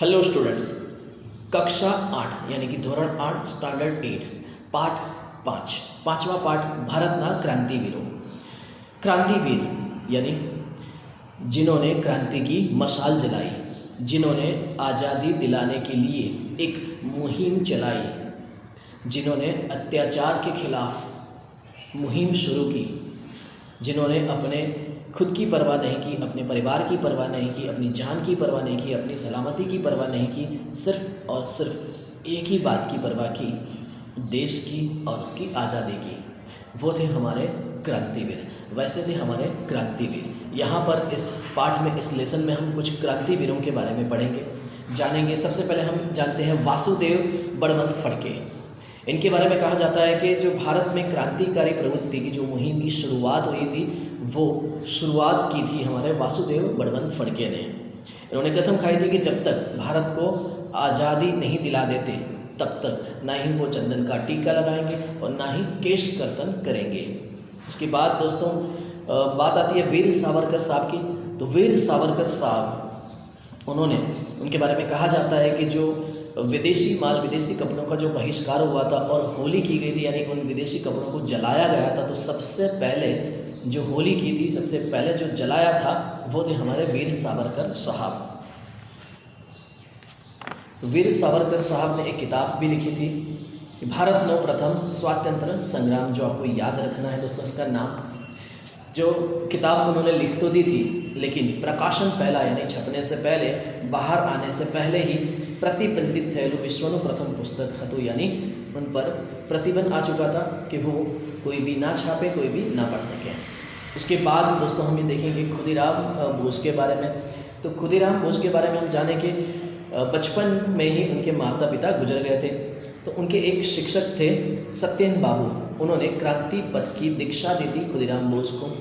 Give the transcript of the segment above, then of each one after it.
Hello students, कक्षा 8 यानी कि धोरण 8 स्टैंडर्ड 8 पाठ 5 पांचवा पाठ भारतना क्रांतिवीरों। क्रांतिवीर यानी जिन्होंने क्रांति की मशाल जलाई, जिन्होंने आज़ादी दिलाने के लिए एक मुहिम चलाई, जिन्होंने अत्याचार के खिलाफ मुहिम शुरू की, जिन्होंने अपने खुद की परवाह नहीं की, अपने परिवार की परवाह नहीं की, अपनी जान की परवाह नहीं की, अपनी सलामती की परवाह नहीं की, सिर्फ और सिर्फ एक ही बात की परवाह की, देश की और उसकी आज़ादी की। वो थे हमारे क्रांतिवीर। वैसे थे हमारे क्रांतिवीर। यहाँ पर इस पाठ में, इस लेसन में हम कुछ क्रांतिवीरों के बारे में पढ़ेंगे, जानेंगे। सबसे पहले हम जानते हैं वासुदेव बड़वंत फड़के। इनके बारे में कहा जाता है कि जो भारत में क्रांतिकारी प्रवृत्ति की जो मुहिम की शुरुआत हुई थी, वो शुरुआत की थी हमारे वासुदेव बड़वंत फड़के ने। इन्होंने कसम खाई थी कि जब तक भारत को आज़ादी नहीं दिला देते, तब तक ना ही वो चंदन का टीका लगाएंगे और ना ही केश कर्तन करेंगे। उसके बाद दोस्तों बात आती है वीर सावरकर साहब की। तो वीर सावरकर साहब, उनके बारे में कहा जाता है कि जो विदेशी माल, विदेशी कपड़ों का जो बहिष्कार हुआ था और होली की गई थी, यानी उन विदेशी कपड़ों को जलाया गया था, तो सबसे पहले जो होली की थी, सबसे पहले जो जलाया था वो थे हमारे वीर सावरकर साहब। तो वीर सावरकर साहब ने एक किताब भी लिखी थी कि भारत नो प्रथम स्वातंत्र संग्राम। जो आपको याद रखना है दोस्तों इसका नाम। जो किताब उन्होंने लिख तो दी थी, लेकिन प्रकाशन पहला यानी छपने से पहले, बाहर आने से पहले ही प्रतिबंधित थયેલું विश्वનું प्रथम पुस्तक હતું, यानी उन पर प्रतिबंध आ चुका था कि वो कोई भी ना छापे, कोई भी ना पढ़ सके। उसके बाद दोस्तों हम ये देखेंगे खुदीराम बोस के बारे में। तो खुदीराम बोस के बारे में हम जाने कि बचपन में ही उनके माता पिता गुजर गए थे। तो उनके एक शिक्षक थे सत्येंद्र बाबू, उन्होंने क्रांति पथ की दीक्षा दी थी खुदीराम बोस को।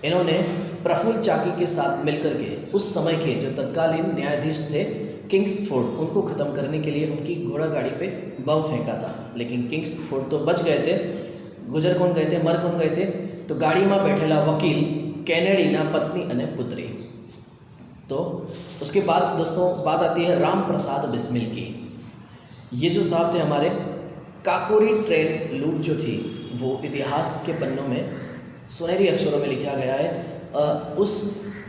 इन्होंने प्रफुल्ल चाकी के साथ मिलकर के उस समय के जो तत्कालीन न्यायाधीश थे किंग्सफोर्ड, उनको ख़त्म करने के लिए उनकी घोड़ा गाड़ी पे बम फेंका था। लेकिन किंग्सफोर्ड तो बच गए थे। गुजर कौन गए थे, मर कौन गए थे? तो गाड़ी में बैठेला वकील कैनेडी ना पत्नी अने पुत्री। तो उसके बाद दोस्तों बात आती है राम प्रसाद बिस्मिल की। ये जो साहब थे हमारे, काकोरी ट्रेन लूट जो थी वो इतिहास के पन्नों में सुनहरी अक्षरों में लिखा गया है। उस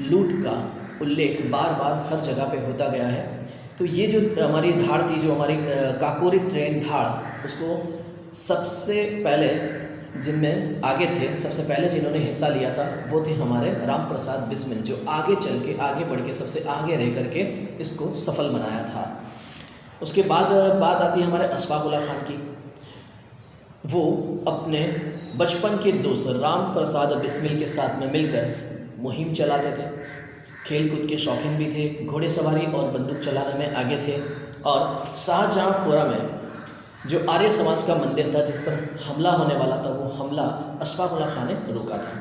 लूट का उल्लेख बार बार हर जगह पे होता गया है। तो ये जो हमारी धाड़ थी, जो हमारी काकोरी ट्रेन धाड़, उसको सबसे पहले जिनमें आगे थे, सबसे पहले जिन्होंने हिस्सा लिया था वो थे हमारे राम प्रसाद बिस्मिल, जो आगे चल के, आगे बढ़ के, सबसे आगे रह करके इसको सफल बनाया था। उसके बाद बात आती है हमारे अशफाक उल्लाह खान की। वो अपने बचपन के दोस्त राम प्रसाद बिस्मिल के साथ में मिलकर मुहिम चलाते थे। खेल कूद के शौकीन भी थे, घोड़े सवारी और बंदूक चलाने में आगे थे। और शाहजहाँपुरा में जो आर्य समाज का मंदिर था, जिस पर हमला होने वाला था, वो हमला अशफाक उल्लाह खान ने रोका था।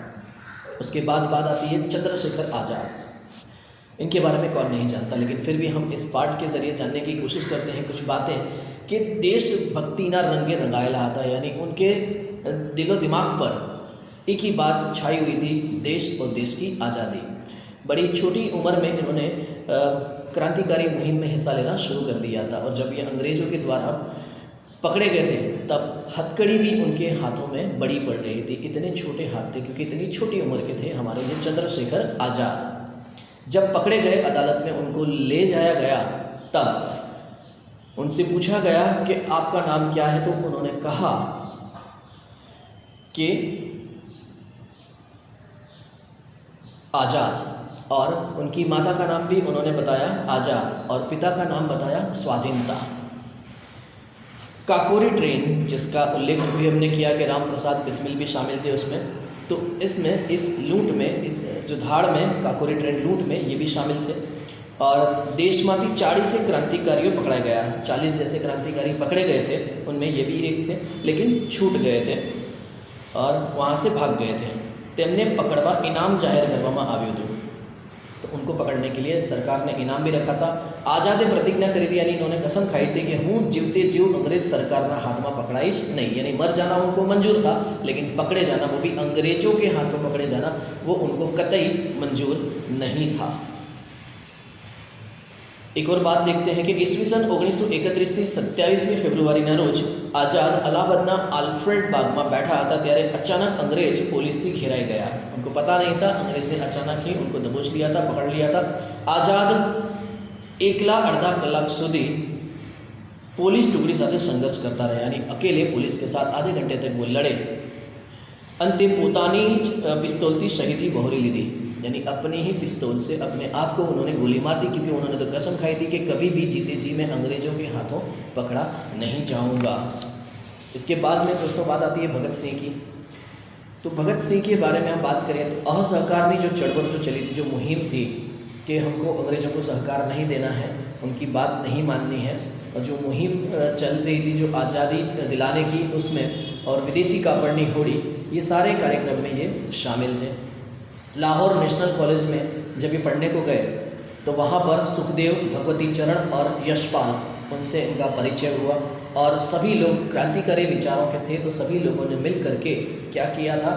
उसके बाद बात आती है चंद्रशेखर आज़ाद। इनके बारे में कौन नहीं जानता, लेकिन फिर भी हम इस पाठ के ज़रिए जानने की कोशिश करते हैं कुछ बातें कि देशभक्ति ना रंगे रंगायला था, यानी उनके दिलो दिमाग पर एक ही बात छाई हुई थी, देश और देश की आज़ादी। बड़ी छोटी उम्र में इन्होंने क्रांतिकारी मुहिम में हिस्सा लेना शुरू कर दिया था। और जब ये अंग्रेज़ों के द्वारा पकड़े गए थे, तब हथकड़ी भी उनके हाथों में बड़ी पड़ रही थी। इतने छोटे हाथ थे, क्योंकि इतनी छोटी उम्र के थे हमारे ये चंद्रशेखर आज़ाद। जब पकड़े गए, अदालत में उनको ले जाया गया, तब उनसे पूछा गया कि आपका नाम क्या है? तो उन्होंने कहा कि आज़ाद, और उनकी माता का नाम भी उन्होंने बताया आज़ाद, और पिता का नाम बताया स्वाधीनता। काकोरी ट्रेन, जिसका उल्लेख भी हमने किया कि राम प्रसाद बिस्मिल भी शामिल थे उसमें, तो इसमें, इस लूट में, इस जो धाड़ में, काकोरी ट्रेन लूट में ये भी शामिल थे। और देशमाती 40 से क्रांतिकारियों पकड़ा गया। 40 जैसे क्रांतिकारी पकड़े गए थे, उनमें ये भी एक थे, लेकिन छूट गए थे और वहाँ से भाग गए थे। तेमने पकड़वा इनाम जाहिर करवामां આવ્યું હતું। तो उनको पकड़ने के लिए सरकार ने इनाम भी रखा था। आज़ादे प्रतिज्ञा करी थी, यानी इन्होंने कसम खाई थी कि हूँ जीवते जीव अंग्रेज सरकार हाथ में पकड़ाईश नहीं। यानी मर जाना उनको मंजूर था, लेकिन पकड़े जाना, वो भी अंग्रेजों के हाथों पकड़े जाना, वो उनको कतई मंजूर नहीं था। एक और बात देखते हैं कि ईस्वी सन 1931ની 27મી ફેબ્રુઆરીના રોજ આઝાદ અલ્હાબાદના આલ્ફ્રેડ બાગમાં बैठा था, ત્યારે अचानक अंग्रेज पुलिस थी घेराई गया। उनको पता नहीं था, अंग्रेज ने अचानक ही उनको दबोच लिया था, पकड़ लिया था। आज़ाद एकला अर्धा कलाक सुधी पुलिस टुकड़ी साथे संघर्ष करता रहा, यानी अकेले पुलिस के साथ आधे घंटे तक वो लड़े। अंते पोतानी पिस्तौलथी शहीदी वहोरी लीधी, यानी अपनी ही पिस्तौल से अपने आप को उन्होंने गोली मार दी, क्योंकि उन्होंने तो कसम खाई थी कि कभी भी जीते जी मैं अंग्रेज़ों के हाथों पकड़ा नहीं जाऊंगा। इसके बाद में दोस्तों बात आती है भगत सिंह की। तो भगत सिंह के बारे में हम बात करें तो असहकारनी जो चळवळ जो चली थी, जो मुहिम थी कि हमको अंग्रेज़ों को सहकार नहीं देना है, उनकी बात नहीं माननी है, और जो मुहिम चल रही थी जो आज़ादी दिलाने की, उसमें और विदेशी कापड़नी होड़ी, ये सारे कार्यक्रम में ये शामिल थे। लाहौर नेशनल कॉलेज में जब ये पढ़ने को गए तो वहाँ पर सुखदेव, भगवती चरण और यशपाल, उनसे इनका परिचय हुआ, और सभी लोग क्रांतिकारी विचारों के थे। तो सभी लोगों ने मिल करके क्या किया था,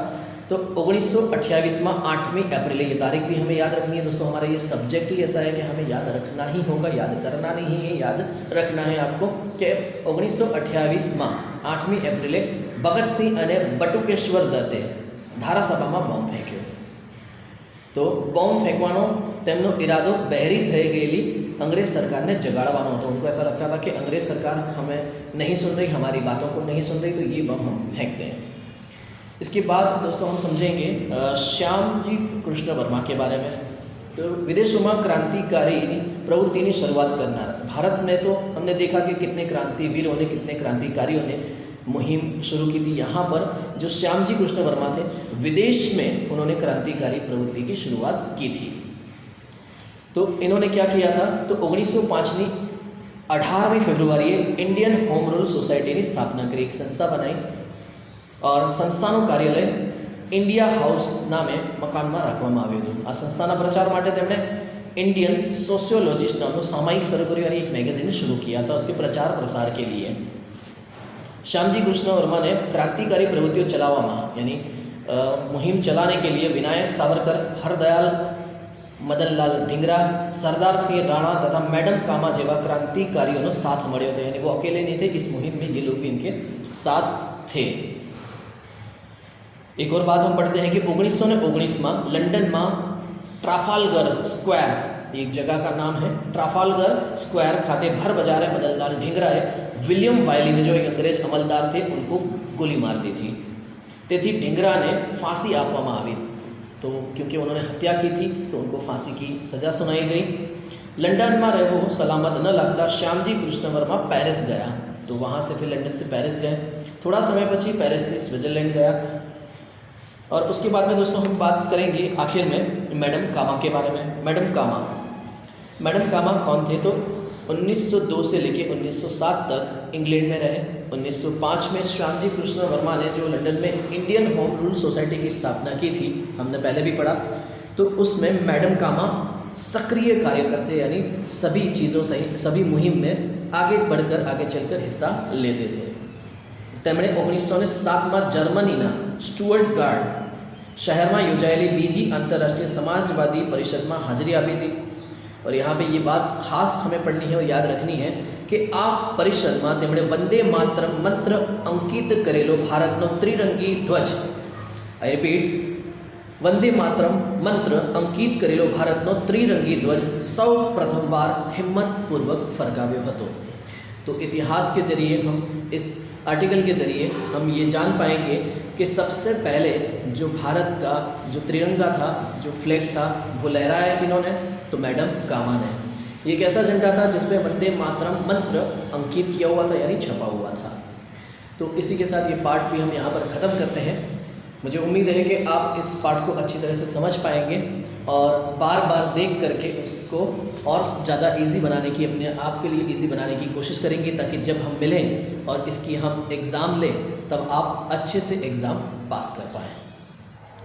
तो 1928 में 8वीं अप्रैल, ये तारीख भी हमें याद रखनी है दोस्तों। हमारा ये सब्जेक्ट ही ऐसा है कि हमें याद रखना ही होगा, याद करना नहीं है, याद रखना है आपको कि 1928 में 8મી એપ્રિલે ભગતસિંહ અને બટુકેશ્વર દત્તે ધારાસભામાં બોમ્બ ફેંક્યો। તો બોમ્બ ફેંકવાનો તેમનો ઇરાદો બહેરી થઈ ગયેલી अंग्रेज़ सरकार ने जगाड़वाना होता। उनको ऐसा लगता था कि अंग्रेज़ सरकार हमें नहीं सुन रही, हमारी बातों को नहीं सुन रही, तो ये बम हम फेंकते हैं। इसके बाद दोस्तों हम समझेंगे श्यामजी कृष्ण वर्मा के बारे में। तो विदेशों में क्रांतिकारी प्रवृत्ति की शुरुआत करना, भारत में तो हमने देखा कि कितने क्रांतिवीरों ने, कितने क्रांतिकारियों ने मुहिम शुरू की थी। यहाँ पर जो श्यामजी कृष्ण वर्मा थे, विदेश में उन्होंने क्रांतिकारी प्रवृत्ति की शुरुआत की थी। तो इन्होंने क्या किया था, तो 1905 18મી ફેબ્રુઆરીએ इंडियन होम रूल सोसायटी की स्थापना करी, एक संस्था बनाई, और संस्थाનું કાર્યાલય इंडिया हाउस नामे मकान में राखवामां આવ્યું હતું। आ संस्थाना प्रचार माटे તેમણે इंडियन सोशियोलॉजिस्ट नामનું सामायिक शुरू કર્યું, यानी एक मैगजीन शुरू किया था उसके प्रचार प्रसार के लिए। श्यामजी कृष्ण वर्मा ने क्रांतिकारी प्रवृत्तियों चलाववामां, यानी मुहिम चलाने के लिए विनायक सावरकर, हरदयाल मदनलाल ढींगरा, सरदार सिंह राणा तथा मैडम कामा जेवा क्रांतिकारियों साथ मळ्यो था, यानी वो अकेले नहीं थे, इस मुहिम में ये लोग भी इनके साथ थे। एक और बात हम पढ़ते हैं कि 1919 में लंदन में ट्राफालगर स्क्वायर, एक जगह का नाम है ट्राफालगर स्क्वायर खाते भर बजारे मदनलाल ढींगराए विलियम वायली ने, जो एक अंग्रेज अमलदार थे, उनको गोली मार दी थी। तेथी ढींगरा ने फांसी आपवामां आवी, तो क्योंकि उन्होंने हत्या की थी तो उनको फांसी की सज़ा सुनाई गई। लंदन में रहो सलामत न लगता श्यामजी कृष्ण वर्मा पेरिस गया, तो वहाँ से फिर लंदन से पेरिस गए। थोड़ा समय पछी पेरिस से स्विट्जरलैंड गया। और उसके बाद में दोस्तों हम बात करेंगे आखिर में मैडम कामा के बारे में। मैडम कामा कौन थे, तो 1902 से लेकर 1907 तक इंग्लैंड में रहे। 1905 में श्यामजी कृष्ण वर्मा ने जो लंदन में इंडियन होम रूल सोसाइटी की स्थापना की थी, हमने पहले भी पढ़ा, तो उसमें मैडम कामा सक्रिय कार्यकर्ते, यानी सभी चीज़ों से, सभी मुहिम में आगे बढ़कर, आगे चलकर हिस्सा लेते थे। તેમણે 1907 में जर्मनीना स्टुअर्टगार्ड शहर में योजाયેલી बीजी अंतर्राष्ट्रीय समाजवादी परिषद में हाजिरी आपी थी। और यहाँ पे ये बात खास हमें पढ़नी है और याद रखनी है कि आ परिषद में તેમણે वंदे मातरम मंत्र अंकित करेलो भारतनो त्रिरंगी ध्वज, आई रिपीट, वंदे मातरम मंत्र अंकित करेलो भारतनो त्रिरंगी ध्वज सौ प्रथम बार हिम्मतपूर्वक फरकाव्यो हतो। तो इतिहास के जरिए हम, इस आर्टिकल के ज़रिए हम ये जान पाएंगे कि सबसे पहले जो भारत का जो तिरंगा था, जो फ्लैग था, वो लहराया किन्होंने, तो मैडम कामा ने। ये एक ऐसा झंडा था जिसमें वंदे मातरम मंत्र अंकित किया हुआ था, यानी छपा हुआ था। तो इसी के साथ ये पार्ट भी हम यहाँ पर ख़त्म करते हैं। मुझे उम्मीद है कि आप इस पार्ट को अच्छी तरह से समझ पाएंगे और बार बार देख करके इसको और ज़्यादा इजी बनाने की, अपने आप के लिए इजी बनाने की कोशिश करेंगे, ताकि जब हम मिलें और इसकी हम एग्ज़ाम लें तब आप अच्छे से एग्ज़ाम पास कर पाएँ।